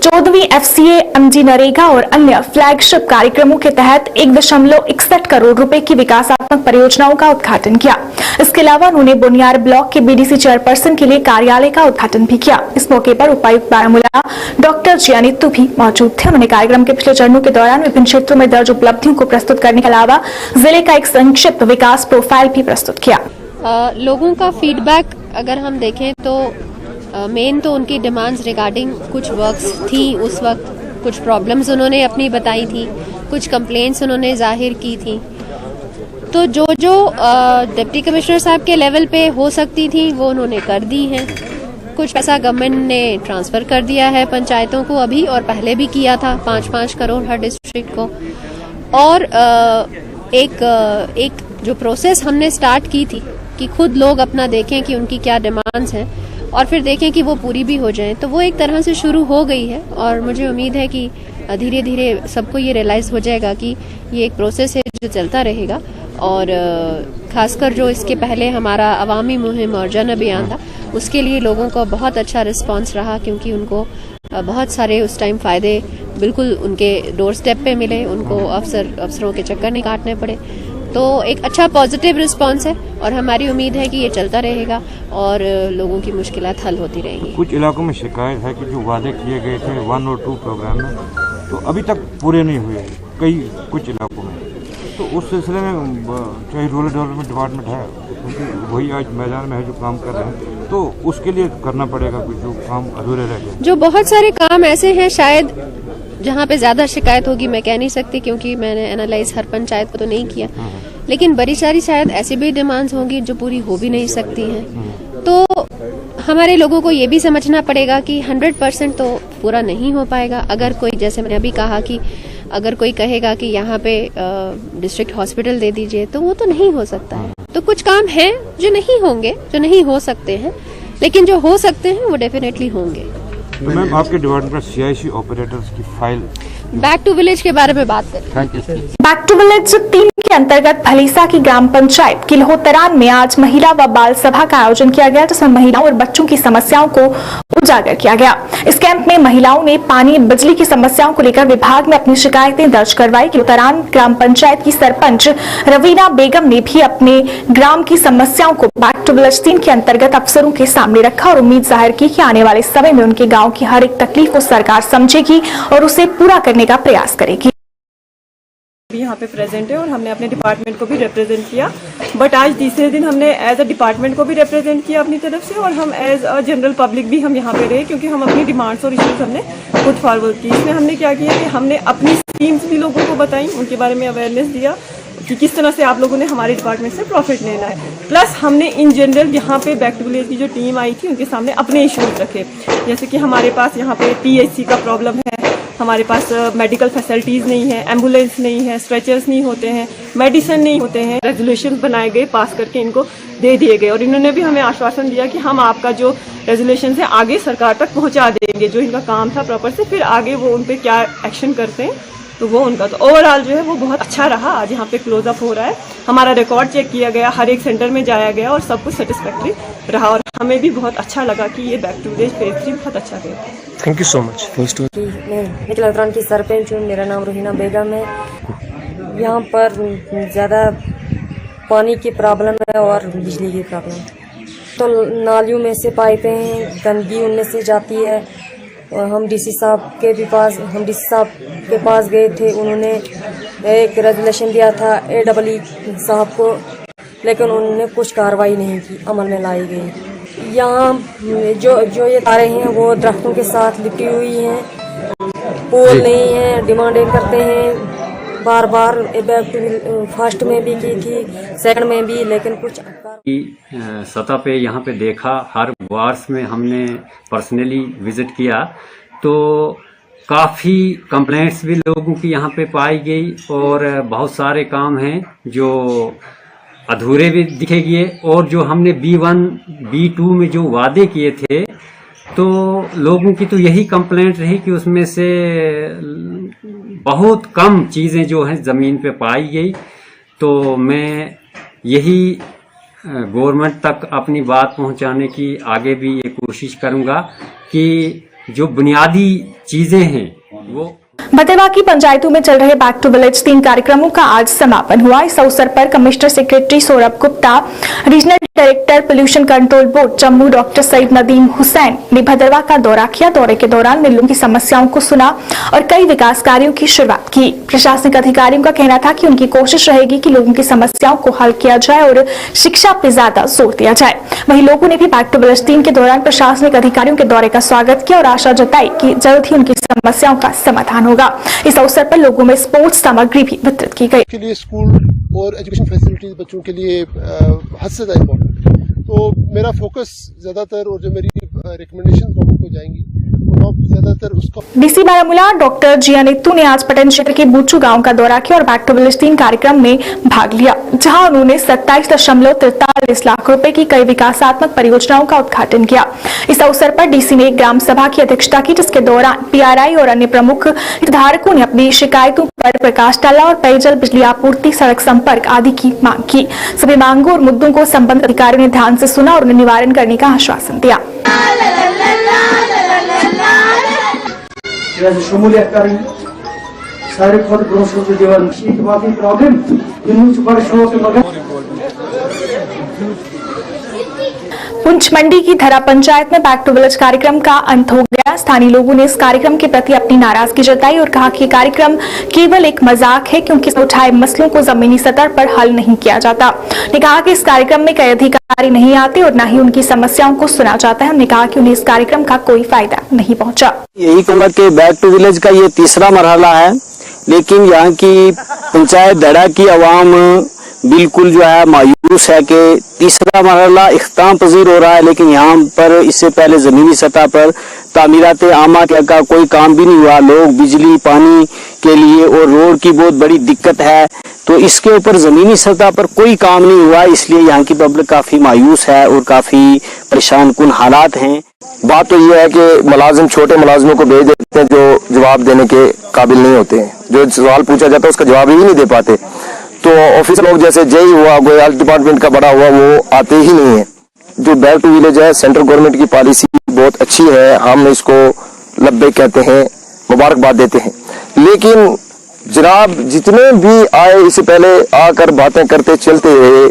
14वीं FCA MG नरेगा और अन्य फ्लैगशिप कार्यक्रमों के तहत 1.61 करोड़ रुपए की विकासात्मक परियोजनाओं का उद्घाटन किया। इसके अलावा उन्होंने बुनियार ब्लॉक के BDC चेयरपर्सन के लिए कार्यालय का उद्घाटन भी किया। इस मौके पर उपायुक्त बारामूला डॉक्टर जियानित्तू भी मौजूद थे। उन्होंने कार्यक्रम के पिछले चरणों के दौरान विभिन्न क्षेत्रों में दर्ज उपलब्धियों को प्रस्तुत करने के अलावा जिले का एक संक्षिप्त विकास प्रोफाइल भी प्रस्तुत किया।
लोगों का फीडबैक अगर हम देखें तो मेन तो उनकी डिमांड्स रिगार्डिंग कुछ वर्क्स थी, उस वक्त कुछ प्रॉब्लम्स उन्होंने अपनी बताई थी, कुछ कंप्लेंट्स उन्होंने जाहिर की थी। तो जो डिप्टी कमिश्नर साहब के लेवल पे हो सकती थी वो उन्होंने कर दी हैं। कुछ पैसा गवर्नमेंट ने ट्रांसफ़र कर दिया है पंचायतों को अभी, और पहले भी किया था 5-5 करोड़ हर डिस्ट्रिक्ट को। और एक जो प्रोसेस हमने स्टार्ट की थी कि खुद लोग अपना देखें कि उनकी क्या डिमांड्स हैं और फिर देखें कि वो पूरी भी हो जाएं, तो वो एक तरह से शुरू हो गई है। और मुझे उम्मीद है कि धीरे धीरे सबको ये रियलाइज़ हो जाएगा कि ये एक प्रोसेस है जो चलता रहेगा। और खासकर जो इसके पहले हमारा अवामी मुहिम और जन अभियान था, उसके लिए लोगों का बहुत अच्छा रिस्पांस रहा, क्योंकि उनको बहुत सारे उस टाइम फ़ायदे बिल्कुल उनके डोर स्टेप पे मिले, उनको अफसरों के चक्कर नहीं काटने पड़े। तो एक अच्छा पॉजिटिव रिस्पांस है और हमारी उम्मीद है कि ये चलता रहेगा और लोगों की मुश्किलात हल होती रहेंगी।
कुछ इलाकों में शिकायत है कि जो वादे किए गए थे 1 और 2 प्रोग्राम में, तो अभी तक पूरे नहीं हुए कुछ इलाकों में। तो उस सिलसिले में चाहे रूरल डेवलपमेंट डिपार्टमेंट है, क्योंकि वही आज मैदान में है जो काम कर रहे हैं, तो उसके लिए करना पड़ेगा कुछ जो काम अधूरे रह गए।
जो बहुत सारे काम ऐसे हैं शायद जहाँ पे ज्यादा शिकायत होगी, मैं कह नहीं सकती क्योंकि मैंने एनालाइज हर पंचायत को तो नहीं किया, लेकिन बड़ी सारी शायद ऐसी भी डिमांड्स होंगी जो पूरी हो भी नहीं सकती हैं। तो हमारे लोगों को ये भी समझना पड़ेगा कि 100% तो पूरा नहीं हो पाएगा। अगर कोई, जैसे मैंने अभी कहा कि अगर कोई कहेगा कि यहाँ पे डिस्ट्रिक्ट हॉस्पिटल दे दीजिए, तो वो तो नहीं हो सकता है। तो कुछ काम हैं जो नहीं होंगे, जो नहीं हो सकते हैं, लेकिन जो हो सकते हैं वो डेफिनेटली होंगे।
तो मैम आपके डिपार्टमेंट में CIC ऑपरेटर्स की फाइल
बैक टू विलेज के बारे में बात करें।
बैक टू विलेज 3 के अंतर्गत भलीसा की ग्राम पंचायत किल्होतरान में आज महिला व बाल सभा का आयोजन किया गया, जिसमें महिलाओं और बच्चों की समस्याओं को उजागर किया गया। इस कैंप में महिलाओं ने पानी, बिजली की समस्याओं को लेकर विभाग में अपनी शिकायतें दर्ज करवाई। किल्होतरान ग्राम पंचायत की सरपंच रवीना बेगम ने भी अपने ग्राम की समस्याओं को बैक टू विलेज 3 के अंतर्गत अफसरों के सामने रखा और उम्मीद जाहिर की कि आने वाले समय में उनके गाँव की हर एक तकलीफ को सरकार समझेगी और उसे पूरा करने का प्रयास करेगी।
भी यहाँ पे प्रेजेंट है और हमने अपने डिपार्टमेंट को भी रिप्रेजेंट किया, बट आज तीसरे दिन हमने एज अ डिपार्टमेंट को भी रिप्रेजेंट किया अपनी तरफ से, और हम एज अ जनरल पब्लिक भी हम यहाँ पे रहे, क्योंकि हम अपनी डिमांड्स और इश्यूज हमने खुद फॉरवर्ड की। इसमें हमने क्या किया कि हमने अपनी स्कीम्स भी लोगों को बताई, उनके बारे में अवेयरनेस दिया कि किस तरह से आप लोगों ने हमारे डिपार्टमेंट से प्रॉफिट लेना है। प्लस हमने इन जनरल यहाँ पे बैक टू विलेज की जो टीम आई थी उनके सामने अपने इश्यूज रखे, जैसे कि हमारे पास यहाँ पे PHC का प्रॉब्लम है, हमारे पास मेडिकल फैसिलिटीज़ नहीं है, एम्बुलेंस नहीं है, स्ट्रेचर्स नहीं होते हैं, मेडिसिन नहीं होते हैं। रेजोल्यूशन बनाए गए, पास करके इनको दे दिए गए, और इन्होंने भी हमें आश्वासन दिया कि हम आपका जो रेजोल्यूशन है आगे सरकार तक पहुंचा देंगे, जो इनका काम था प्रॉपर से, फिर आगे वो उन पर क्या एक्शन करते हैं तो वो उनका। तो ओवरऑल जो है वो बहुत अच्छा रहा। आज यहाँ पे क्लोजअप हो रहा है, हमारा रिकॉर्ड चेक किया गया, हर एक सेंटर में जाया गया और सब कुछ सेटिस्फैक्ट्री रहा, और हमें भी बहुत अच्छा लगा कि ये बैक टू विलेज फेज 3 बहुत अच्छा गया।
Thank you so much.
मैं किल्होतरान की सरपंच हूँ, मेरा नाम रवीना बेगम है। यहाँ पर ज़्यादा पानी की प्रॉब्लम है और बिजली की प्रॉब्लम है, तो नालियों में से पाइपें गंदगी उनमें से जाती है। हम DC साहब के पास गए थे, उन्होंने एक रेजोल्यूशन दिया था AEE साहब को, लेकिन उन्होंने कुछ कार्रवाई नहीं की, अमल में लाई गई। यहाँ जो ये तारें हैं वो दरख्तों के साथ लिपटी हुई हैं, पोल नहीं है, डिमांडें करते हैं बार बार। फर्स्ट में भी की थी, सेकंड में भी, लेकिन कुछ
सतह पे यहाँ पे देखा, हर वार्ड्स में हमने पर्सनली विजिट किया, तो काफ़ी कंप्लेंट्स भी लोगों की यहाँ पे पाई गई, और बहुत सारे काम हैं जो अधूरे भी दिखे गए, और जो हमने B1 B2 में जो वादे किए थे, तो लोगों की तो यही कंप्लेंट रही कि उसमें से बहुत कम चीज़ें जो हैं ज़मीन पे पाई गई। तो मैं यही गवर्नमेंट तक अपनी बात पहुंचाने की आगे भी ये कोशिश करूंगा कि जो बुनियादी चीज़ें हैं वो।
भतेवा की पंचायतों में चल रहे बैक टू विलेज 3 कार्यक्रमों का आज समापन हुआ। इस अवसर पर commissioner secretary Saurabh Gupta, regional director pollution control board Jammu doctor Syed Nadeem Hussain ने भदरवा का दौरा किया। दौरे के दौरान लोगों की समस्याओं को सुना और कई विकास कार्यों की शुरुआत की। प्रशासनिक अधिकारियों का कहना था कि उनकी कोशिश रहेगी कि लोगों की समस्याओं को हल किया जाए और शिक्षा पर ज्यादा जोर दिया जाए। वहीं लोगों ने भी बैक टू विलेज 3 के दौरान प्रशासनिक अधिकारियों के दौरे का स्वागत किया और आशा जताई कि जल्द ही उनकी समस्याओं का समाधान होगा। इस अवसर पर लोगों में स्पोर्ट्स सामग्री भी वितरित की गई।
के लिए स्कूल और एजुकेशन फैसिलिटीज बच्चों के लिए हद से ज़्यादा इम्पोर्टेंट, तो मेरा फोकस ज़्यादातर और जो मेरी रिकमेंडेशन लोगों को जाएंगी ज्यादातर उसका।
डीसी बारामूला डॉक्टर जिया नेतू ने आज पटन क्षेत्र के बूचू गांव का दौरा किया और बैक टू विलेज 3 कार्यक्रम में भाग लिया, जहां उन्होंने 27.43 लाख रुपए की कई विकासात्मक परियोजनाओं का उद्घाटन किया। इस अवसर पर डीसी ने एक ग्राम सभा की अध्यक्षता की, जिसके दौरान पीआरआई और अन्य प्रमुख हितधारकों ने अपनी शिकायतों पर प्रकाश डाला और पेयजल, बिजली आपूर्ति, सड़क संपर्क आदि की मांग की। सभी मांगों और मुद्दों को संबंधित अधिकारियों ने ध्यान से सुना और उन्हें निवारण करने का आश्वासन दिया।
शमूलियत करें सारे खुद ब्रोशर से जीवन की बाकी प्रॉब्लम इन बड़े शो के मगर
पुंछ मंडी की धरा पंचायत में बैक टू विलेज कार्यक्रम का अंत हो गया। स्थानीय लोगों ने इस कार्यक्रम के प्रति अपनी नाराजगी जताई और कहा कि कार्यक्रम केवल एक मजाक है, क्योंकि उठाए मसलों को जमीनी सतह पर हल नहीं किया जाता। उन्होंने कहा कि इस कार्यक्रम में कई अधिकारी नहीं आते और न ही उनकी समस्याओं को सुना जाता है। उन्होंने कहा कि उन्हें इस कार्यक्रम का कोई फायदा नहीं पहुंचा।
यही कहूँगा कि बैक टू विलेज का ये तीसरा मरहला है, लेकिन यहाँ की पंचायत धड़ा की आवाम बिल्कुल जो है मायूस है कि तीसरा मरहला इख्तिताम पजीर हो रहा है, लेकिन यहाँ पर इससे पहले जमीनी सतह पर तामीरात आमा का कोई काम भी नहीं हुआ। लोग बिजली पानी के लिए और रोड की बहुत बड़ी दिक्कत है, तो इसके ऊपर जमीनी सतह पर कोई काम नहीं हुआ, इसलिए यहाँ की पब्लिक काफी मायूस है और काफी परेशान कुन हालात हैं।
बात तो ये है कि मुलाजिम छोटे मुलाजिमों को भेज देते हैं जो जवाब देने के काबिल नहीं होते हैं, जो सवाल पूछा जाता है उसका जवाब ही नहीं दे पाते। तो ऑफिसर लोग जैसे जेई हुआ, कोई हेल्थ डिपार्टमेंट का बड़ा हुआ, वो आते ही नहीं है। जो बैक टू विलेज है, सेंट्रल गवर्नमेंट की पॉलिसी बहुत अच्छी है, हम इसको लब्बे कहते हैं, मुबारकबाद देते हैं। लेकिन जनाब जितने भी आए इससे पहले आकर बातें करते चलते रहे,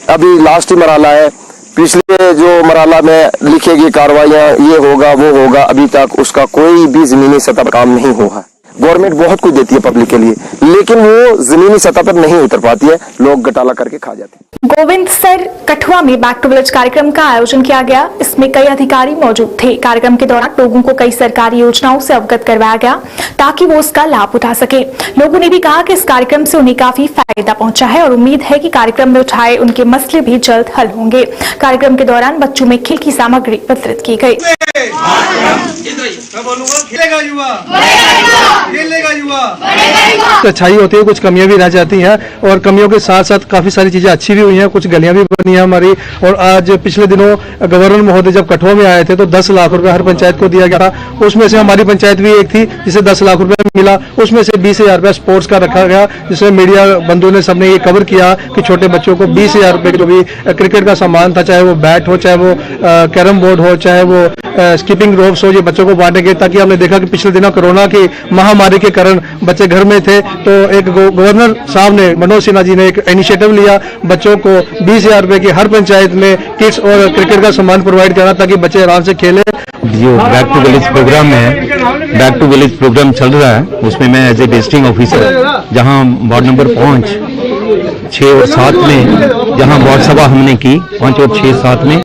अभी लास्ट ही मरहला है। पिछले जो मरहला में लिखी गई कार्रवाइयां ये होगा वो होगा, अभी तक उसका कोई भी जमीनी सतह पर काम नहीं हुआ। गवर्नमेंट बहुत कुछ देती है पब्लिक के लिए, लेकिन वो जमीनी सतह पर नहीं उतर पाती है, लोग घटाला करके खा जाते हैं।
गोविंद सर कठुआ में बैक टू विलेज कार्यक्रम का आयोजन किया गया। इसमें कई अधिकारी मौजूद थे। कार्यक्रम के दौरान लोगों को कई सरकारी योजनाओं से अवगत करवाया गया ताकि वो उसका लाभ उठा सके। लोगों ने भी कहा कि इस कार्यक्रम से उन्हें काफी फायदा पहुंचा है और उम्मीद है कि कार्यक्रम में उठाए उनके मसले भी जल्द हल होंगे। कार्यक्रम के दौरान बच्चों में खेल की सामग्री वितरित की गई।
अच्छाई होती है, कुछ कमियां भी रह जाती हैं और कमियों के साथ साथ काफी सारी चीजें अच्छी भी हुई हैं, कुछ गलियां भी बनी हैं हमारी। और आज पिछले दिनों गवर्नर महोदय जब कठुआ में आए थे तो 10 लाख रुपए हर पंचायत को दिया गया था। उसमें से हमारी पंचायत भी एक थी जिसे 10 लाख रुपए मिला। उसमें से 20,000 रुपया स्पोर्ट्स का रखा गया, जिसमें मीडिया बंधुओं ने सबने ये कवर किया कि छोटे बच्चों को 20,000 रुपए जो भी क्रिकेट का सामान था, चाहे वो बैट हो, चाहे वो कैरम बोर्ड हो, चाहे वो स्कीपिंग रोप्स हो, ये बच्चों को बांटे गए। ताकि हमने देखा कि पिछले दिनों कोरोना की महामारी के कारण बच्चे घर में थे, तो एक गवर्नर साहब ने, मनोज सिन्हा जी ने एक इनिशिएटिव लिया, बच्चों को 20,000 रुपए की हर पंचायत में किट्स और क्रिकेट का सामान प्रोवाइड करना ताकि बच्चे आराम से खेलें।
जो बैक टू विलेज प्रोग्राम है, बैक टू विलेज प्रोग्राम चल रहा है, उसमें मैं एज ए डिस्ट्रिक्ट ऑफिसर जहां वार्ड नंबर 5, 6 और 7 में जहां वार्ड सभा हमने की 5 और 6, 7 में,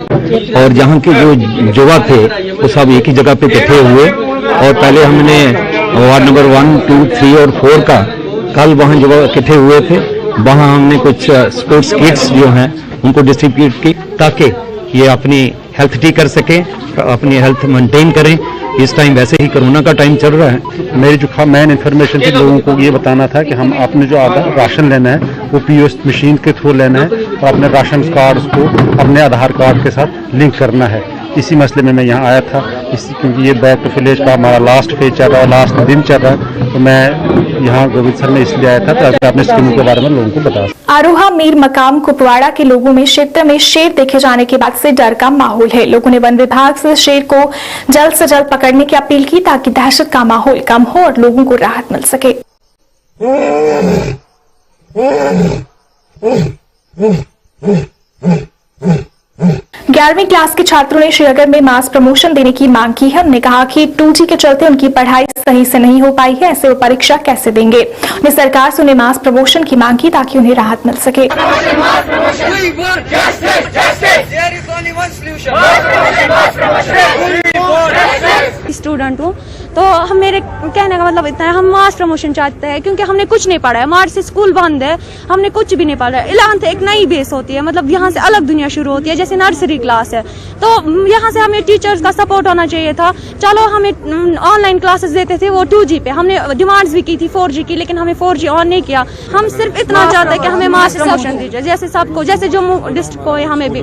और जहां के जो युवा थे वो सब एक ही जगह पे इकट्ठे हुए। और पहले हमने वार्ड नंबर 1, 2, 3 और 4 का कल वहां युवा इकट्ठे हुए थे, वहां हमने कुछ स्पोर्ट्स किट्स जो हैं उनको डिस्ट्रीब्यूट की ताकि ये अपनी हेल्थ ठीक कर सकें, अपनी हेल्थ मेंटेन करें। इस टाइम वैसे ही कोरोना का टाइम चल रहा है।
मेरी जो मेन इन्फॉर्मेशन थी लोगों को ये बताना था कि हम आपने जो राशन लेना है वो पीओएस मशीन के थ्रू लेना है और अपने राशन कार्ड को अपने आधार कार्ड के साथ लिंक करना है। इसी मसले में मैं यहाँ आया था, क्योंकि ये बैक टू विलेज का हमारा लास्ट फेज चल रहा है, लास्ट दिन चल रहा है, तो मैं यहाँ गोविंद सर में इसलिए आया था ताकि अपने स्कीमों के बारे में लोगों को बता।
आरोहा मीर मकाम कुपवाड़ा के लोगों में क्षेत्र में शेर देखे जाने के बाद से डर का माहौल है। लोगों ने वन विभाग से शेर को जल्द से जल्द पकड़ने की अपील की ताकि दहशत का माहौल कम हो और लोगों को राहत मिल सके। 11वीं क्लास के छात्रों ने श्रीनगर में मास प्रमोशन देने की मांग की है। उन्होंने कहा कि 2G के चलते उनकी पढ़ाई सही से नहीं हो पाई है, ऐसे वो परीक्षा कैसे देंगे। उन्हें सरकार से उन्हें मास प्रमोशन की मांग की ताकि उन्हें राहत मिल सके।
स्टूडेंट हूँ,
तो हम मेरे कहने का मतलब इतना है, हम मास प्रमोशन चाहते हैं क्योंकि हमने कुछ नहीं पढ़ा है। मार्च से स्कूल बंद है, हमने कुछ भी नहीं पढ़ा है। 11th एक नई बेस होती है, मतलब यहाँ से अलग दुनिया शुरू होती है, जैसे नर्सरी क्लास है। तो यहाँ से हमें टीचर्स का सपोर्ट होना चाहिए था। चलो हमें ऑनलाइन क्लासेस देते थे वो 2G पे, हमने डिमांड्स भी की थी 4G की, लेकिन हमें 4G ऑन नहीं किया। हम सिर्फ इतना चाहते हैं कि हमें मास प्रमोशन दीजिए, जैसे सबको, जैसे जम्मू डिस्ट्रिक्ट को हमें भी।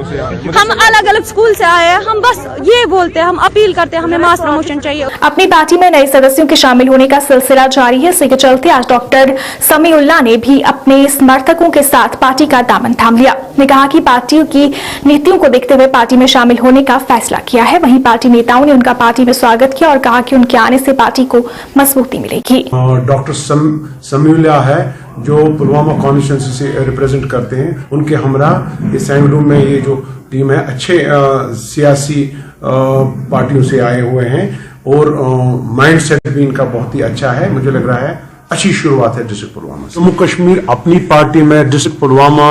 हम अलग अलग स्कूल से आए हैं, हम बस ये बोलते हैं, हम अपील करते हैं, हमें मास प्रमोशन चाहिए।
अपनी पार्टी में नए सदस्यों के शामिल होने का सिलसिला जारी है। इसी के चलते आज डॉक्टर समीउल्लाह ने भी अपने समर्थकों के साथ पार्टी का दामन थाम लिया। उन्होंने कहा कि पार्टियों की नीतियों को देखते हुए पार्टी में शामिल होने का फैसला किया है। वहीं पार्टी नेताओं ने उनका पार्टी में स्वागत किया और कहा कि उनके आने से पार्टी को मजबूती मिलेगी।
डॉक्टर समीउल्लाह है जो पुलवामा कॉन्स्टिट्यूंसी से रिप्रेजेंट करते हैं, उनके हमरा ये सैंगडू में ये जो टीम है अच्छे सियासी पार्टियों से आए हुए हैं और माइंड सेट भी इनका बहुत ही अच्छा है। मुझे लग रहा है अच्छी शुरुआत है डिस्ट्रिक्ट पुलवामा से। जम्मू कश्मीर अपनी पार्टी में डिस्ट्रिक्ट पुलवामा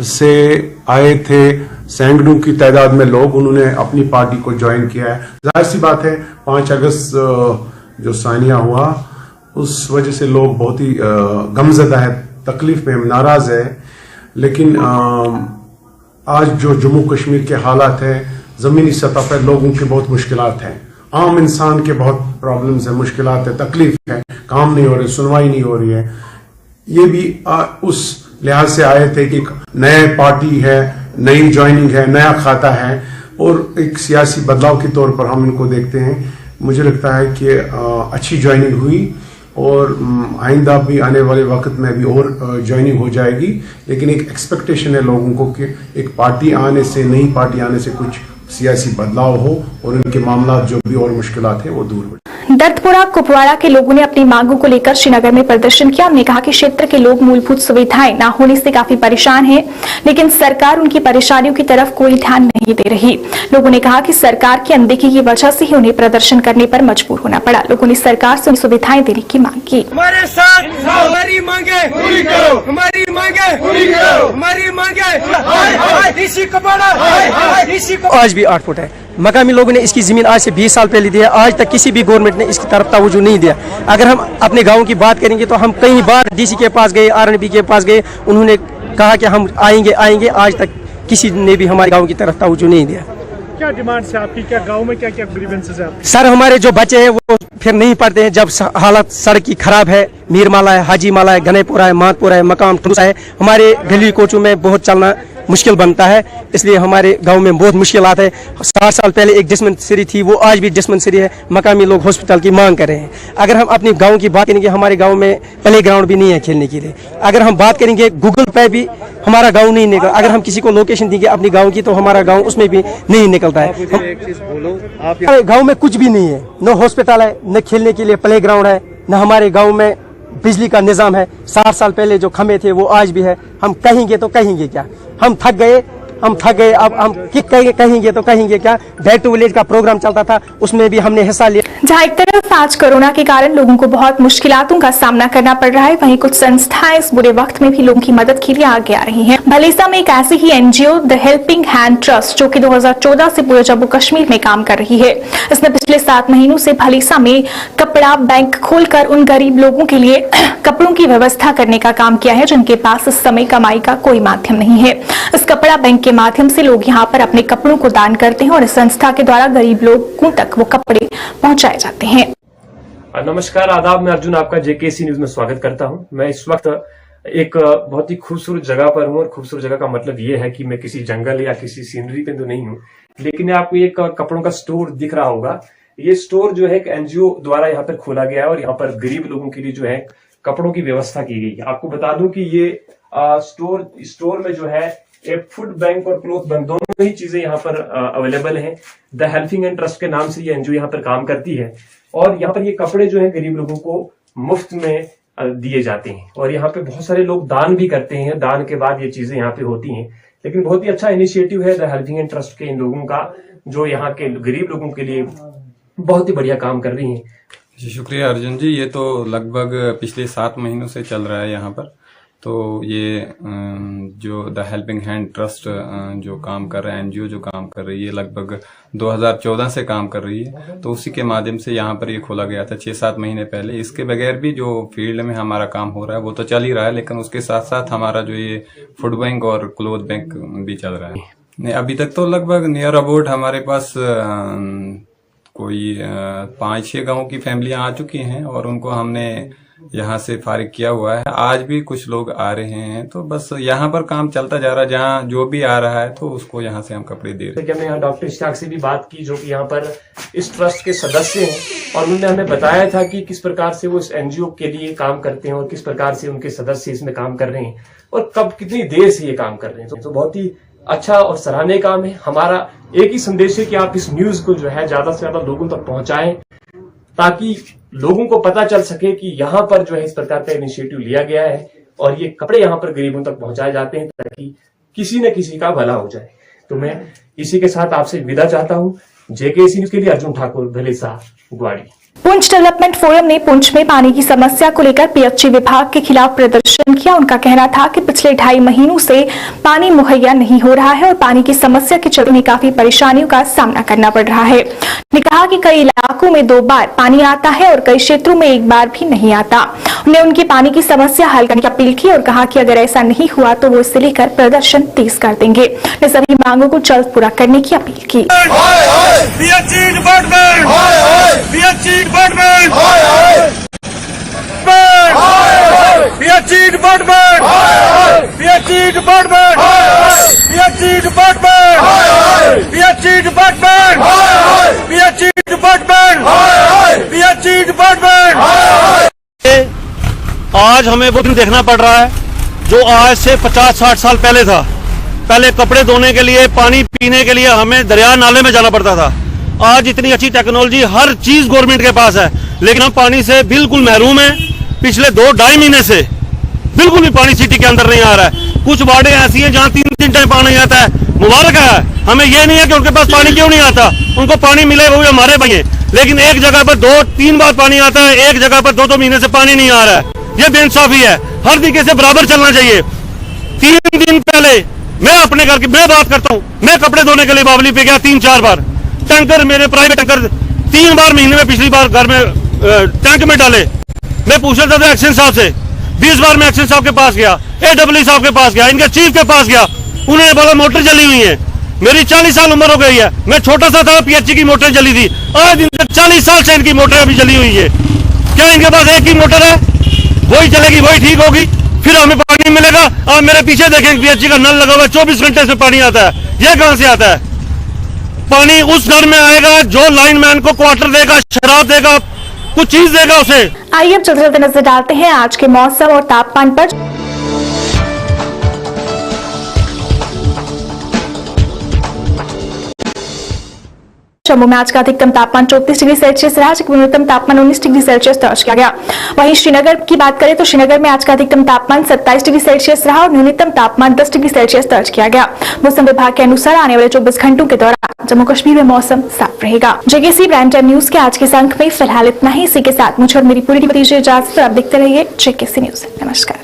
से आए थे सैंकड़ों की तादाद में लोग, उन्होंने अपनी पार्टी को ज्वाइन किया है। जाहिर सी बात है 5 अगस्त जो सानिया हुआ उस वजह से लोग बहुत ही गमजदा है, तकलीफ में नाराज है। लेकिन आज जो जम्मू कश्मीर के हालात है, जमीनी सतह पर लोगों की बहुत मुश्किलात हैं, आम इंसान के बहुत प्रॉब्लम्स है, मुश्किलात है, तकलीफ है, काम नहीं हो रही, सुनवाई नहीं हो रही है। ये भी उस लिहाज से आए थे कि एक नया पार्टी है, नई ज्वाइनिंग है, नया खाता है और एक सियासी बदलाव के तौर पर हम इनको देखते हैं। मुझे लगता है कि अच्छी ज्वाइनिंग हुई और आइंदा भी आने वाले वक्त में भी और ज्वाइनिंग हो जाएगी। लेकिन एक एक्सपेक्टेशन है लोगों को कि एक पार्टी आने से, नई पार्टी आने से कुछ सियासी बदलाव हो और उनके मामला जो भी और मुश्किलात हैं वो दूर हो।
दर्दपुरा कुपवाड़ा के लोगों ने अपनी मांगों को लेकर श्रीनगर में प्रदर्शन किया। उन्होंने कहा कि क्षेत्र के लोग मूलभूत सुविधाएं न होने से काफी परेशान हैं, लेकिन सरकार उनकी परेशानियों की तरफ कोई ध्यान नहीं दे रही। लोगों ने कहा कि सरकार की अनदेखी की वजह से ही उन्हें प्रदर्शन करने पर मजबूर होना पड़ा। लोगों ने सरकार से सुविधाएं देने की मांग की।
हमारे साथ हमारी मांगे पूरी करो, हमारी मांगे पूरी करो, हमारी मांगे।
आज भी 8 फुट है। मकामी लोगों ने इसकी जमीन आज से 20 साल पहले दी है, आज तक किसी भी गवर्नमेंट ने इसकी तरफ तवज्जो नहीं दिया। अगर हम अपने गांव की बात करेंगे तो हम कई बार डीसी के पास गए, RNB के पास गए, उन्होंने कहा कि हम आएंगे, आज तक किसी ने भी हमारे गांव की तरफ तवज्जो नहीं दिया।
क्या डिमांड है आपकी, क्या गांव में क्या क्या ग्रीवेंसेस है आपकी?
सर हमारे जो बच्चे हैं वो फिर नहीं पढ़ते हैं जब हालत सड़क की खराब है। मीरमाला है, हाजी माला है, गनेपुरा है, मातपुरा है, मकाम ठुसा है। हमारे गली कोचों में बहुत चलना मुश्किल बनता है, इसलिए हमारे गांव में बहुत मुश्किलात है। 60 साल पहले एक डिस्पेंसरी थी, वो आज भी डिस्पेंसरी है। मकामी लोग हॉस्पिटल की मांग कर रहे हैं। अगर हम अपने गांव की बात करेंगे, हमारे गांव में प्ले ग्राउंड भी नहीं है खेलने के लिए। अगर हम बात करेंगे गूगल पे भी हमारा गांव नहीं निकल, अगर हम किसी को लोकेशन देंगे अपने गांव की तो हमारा गांव उसमें भी नहीं निकलता है। हमारे गाँव में कुछ भी नहीं है, न हॉस्पिटल है, न खेलने के लिए प्ले ग्राउंड है, न हमारे गाँव में बिजली का निजाम है। 60 साल पहले जो खंभे थे वो आज भी है। हम कहेंगे तो कहेंगे क्या? हम थक गए। अब हम कहेंगे तो कहेंगे क्या? बैक टू विलेज का प्रोग्राम चलता था, उसमें भी हमने हिस्सा लिया।
जहाँ एक तरफ आज कोरोना के कारण लोगों को बहुत मुश्किलातों का सामना करना पड़ रहा है, वहीं कुछ संस्थाएं इस बुरे वक्त में भी लोगों की मदद के लिए आगे आ रही हैं। भलीसा में एक ऐसी ही NGO the helping hand trust जो कि 2014 से पूरे जम्मू कश्मीर में काम कर रही है, इसने पिछले 7 महीनों से भलीसा में कपड़ा बैंक खोलकर उन गरीब लोगों के लिए कपड़ों की व्यवस्था करने का काम किया है जिनके पास इस समय कमाई का कोई माध्यम नहीं है। इस कपड़ा बैंक के माध्यम से लोग यहाँ पर अपने कपड़ों को दान करते हैं और इस संस्था के द्वारा गरीब लोगों तक वो कपड़े पहुंचाए जाते हैं।
नमस्कार, आदाब, मैं अर्जुन आपका JKC न्यूज में स्वागत करता हूं। मैं इस वक्त एक बहुत ही खूबसूरत जगह पर हूं और खूबसूरत जगह का मतलब ये है कि मैं किसी जंगल या किसी सीनरी पे तो नहीं हूं, लेकिन आपको एक कपड़ों का स्टोर दिख रहा होगा। ये स्टोर जो है एक NGO द्वारा यहाँ पर खोला गया है और यहाँ पर गरीब लोगों के लिए जो है कपड़ों की व्यवस्था की गई है। आपको बता दूं कि ये स्टोर में जो है एक फूड बैंक और क्लोथ बैंक दोनों ही चीजें यहाँ पर अवेलेबल हैं। द हेल्पिंग हैंड ट्रस्ट के नाम से ये NGO यहाँ पर काम करती है और यहाँ पर ये कपड़े जो है गरीब लोगों को मुफ्त में दिए जाते हैं और यहाँ पे बहुत सारे लोग दान भी करते हैं। दान के बाद ये चीजें यहाँ पे होती हैं। लेकिन बहुत ही अच्छा इनिशिएटिव है द हेल्पिंग हैंड ट्रस्ट के इन लोगों का, जो यहाँ के गरीब लोगों के लिए बहुत ही बढ़िया काम कर रही है।
जी शुक्रिया अर्जुन जी। ये तो लगभग पिछले 7 महीनों से चल रहा है यहाँ पर तो ये जो द हेल्पिंग हैंड ट्रस्ट जो काम कर रहा है, एनजीओ जो काम कर रही है, लगभग 2014 से काम कर रही है। तो उसी के माध्यम से यहाँ पर ये खोला गया था 6-7 महीने पहले। इसके बगैर भी जो फील्ड में हमारा काम हो रहा है वो तो चल ही रहा है, लेकिन उसके साथ साथ हमारा जो ये फूड बैंक और क्लोथ बैंक भी चल रहा है। नहीं, अभी तक तो लगभग नियर अबाउट हमारे पास कोई 5-6 गाँव की फैमिलियां आ चुकी हैं और उनको हमने यहाँ से फारिग किया हुआ है। आज भी कुछ लोग आ रहे हैं, तो बस यहाँ पर काम चलता जा रहा है। जहाँ जो भी आ रहा है तो उसको यहाँ से हम कपड़े दे रहे हैं।
हमने यहाँ डॉक्टर इश्तियाक से भी बात की, जो कि यहाँ पर इस ट्रस्ट के सदस्य हैं, और उन्होंने हमें बताया था कि किस प्रकार से वो इस एनजीओ के लिए काम करते हैं और किस प्रकार से उनके सदस्य इसमें काम कर रहे हैं और कब कितनी देर से ये काम कर रहे हैं। तो बहुत ही अच्छा और सराहनीय काम है। हमारा एक ही संदेश है कि आप इस न्यूज को जो है ज्यादा से ज्यादा लोगों तक पहुंचाएं, ताकि लोगों को पता चल सके कि यहाँ पर जो है इस प्रकार का इनिशिएटिव लिया गया है और ये कपड़े यहाँ पर गरीबों तक पहुंचाए जाते हैं, ताकि किसी न किसी का भला हो जाए। तो मैं इसी के साथ आपसे विदा चाहता हूँ। जेकेसी न्यूज के लिए अर्जुन ठाकुर, भलेसा, गुवाड़ी।
पुंछ डेवलपमेंट फोरम ने पुंछ में पानी की समस्या को लेकर पीएचई विभाग के खिलाफ प्रदर्शन किया। उनका कहना था कि पिछले 2.5 महीनों से पानी मुहैया नहीं हो रहा है और पानी की समस्या के चलते उन्हें काफी परेशानियों का सामना करना पड़ रहा है। उन्होंने कहा कि कई इलाकों में 2 बार पानी आता है और कई क्षेत्रों में 1 बार भी नहीं आता। उन्होंने उनकी पानी की समस्या हल करने की अपील की और कहा कि अगर ऐसा नहीं हुआ तो वो इससे लेकर प्रदर्शन तेज कर देंगे। उन्होंने सभी मांगों को जल्द पूरा करने की अपील की।
आज हमें वो दिन देखना पड़ रहा है जो आज से 50-60 साल पहले था। पहले कपड़े धोने के लिए, पानी पीने के लिए हमें दरिया नाले में जाना पड़ता था। आज इतनी अच्छी टेक्नोलॉजी, हर चीज गवर्नमेंट के पास है, लेकिन हम पानी से बिल्कुल महरूम हैं। पिछले 2-2.5 महीने से बिल्कुल भी पानी सिटी के अंदर नहीं आ रहा है। कुछ वार्डें ऐसी हैं जहाँ 3-3 टाइम पानी आता है, मुबारक है। हमें यह नहीं है कि उनके पास पानी क्यों नहीं आता, उनको पानी मिले वो भी हमारे भाई हैं। लेकिन एक जगह पर 2-3 बार पानी आता है, एक जगह पर 2-2 महीने से पानी नहीं आ रहा है। ये बेइंसाफी है, हर तरीके से बराबर चलना चाहिए। 3 दिन पहले मैं अपने घर की मैं बात करता हूँ, मैं कपड़े धोने के लिए बावली पे गया 3-4 बार। टैंकर, मेरे प्राइवेट टैंकर 3 बार महीने में पिछली बार घर में टैंक में डाले। मैं पूछ रहा था एक्शन साहब से, 20 बार मैं एक्शन साहब के पास गया, AWE साहब के पास गया, इनके चीफ के पास गया। उन्होंने बोला मोटर जली हुई है। मेरी 40 साल उम्र हो गई है, मैं छोटा सा था, पीएचई की मोटर जली थी। आज दिन तक 40 साल से इनकी मोटर अभी जली हुई है। क्या इनके पास एक ही मोटर है, वही चलेगी, वही ठीक होगी, फिर हमें पानी मिलेगा? आप मेरे पीछे देखें, पीएचई का नल लगा हुआ है, 24 घंटे से पानी आता है। ये कहां से आता है? पानी उस घर में आएगा जो लाइनमैन को क्वार्टर देगा, शराब देगा, कुछ चीज देगा उसे।
आइए अब जल्दी जल्दी नजर डालते हैं आज के मौसम और तापमान पर। जम्मू में आज का अधिकतम तापमान 34 डिग्री सेल्सियस रहा, जबकि न्यूनतम तापमान 19 डिग्री सेल्सियस दर्ज किया गया। वहीं श्रीनगर की बात करें तो श्रीनगर में आज का अधिकतम तापमान 27 डिग्री सेल्सियस रहा और न्यूनतम तापमान 10 डिग्री सेल्सियस दर्ज किया गया। मौसम विभाग के अनुसार आने वाले 24 घंटों के दौरान जम्मू कश्मीर में मौसम साफ रहेगा। जेकेसी प्राइम टाइम न्यूज के आज के अंक में फिलहाल इतना ही। इसी के साथ मुझे और मेरी पूरी टीम को दीजिए इजाजत। आप देखते रहिए जेकेसी न्यूज। नमस्कार।